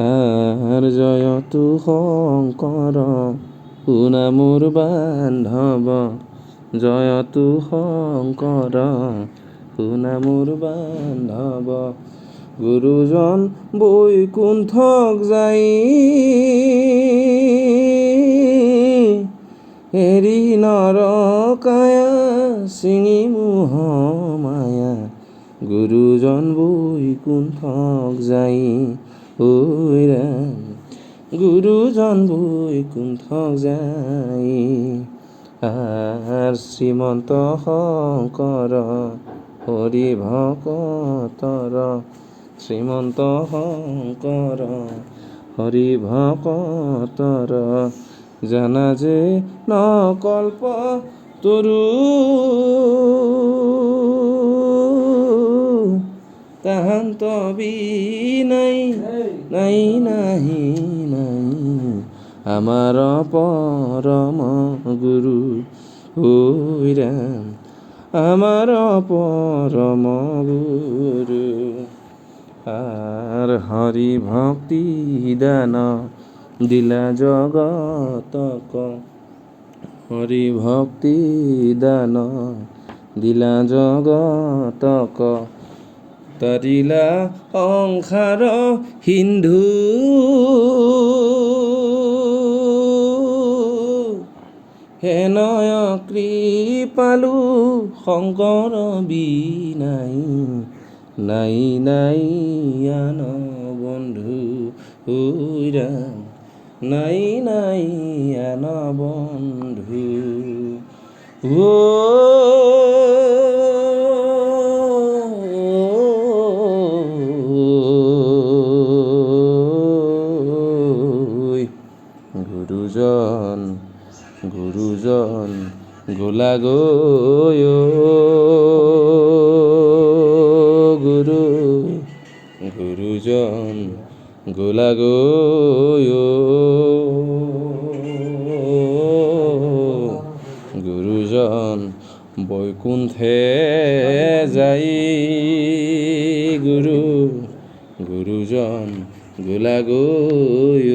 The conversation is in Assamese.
আৰ জয়তু শংকৰ শুনা মোৰ বান্ধৱ, জয়তু শংকৰ শুনা মোৰ বান্ধৱ। গুৰুজন বৈকুণ্ঠক যাই এৰি নৰকায়া ছিঙি মোহ মায়া, গুৰুজন বৈকুণ্ঠক যাই ঐ ৰাম, গুৰুজন বৈকুণ্ঠক যাই। আৰ শ্ৰীমন্ত শংকৰ হৰি ভকতৰ, শ্ৰীমন্ত শংকৰ হৰি ভকতৰ জানা যে নকল্প তৰু, তাহান্ত বিনাই নাই নাহি নাই আমাৰ পৰম গুৰু ঐ ৰাম, আমাৰ পৰম গুৰু। আৰ হৰি ভক্তি দান দিলা জগতক, হৰি ভক্তি দান দিলা জগতক, তৰিলা সংসাৰ সিন্ধু, হেনয় কৃপালু শংকৰ বিনাই নাই নাই আন বন্ধু ঐ ৰাম, নাই নাই আন বন্ধু। গুৰুজন গুৰুজন গোলা গৈ গুৰু, গুৰুজন গোলা গৈ গুৰুজন বৈকুণ্ঠে যাই, গুৰু গুৰুজন গোলা গৈ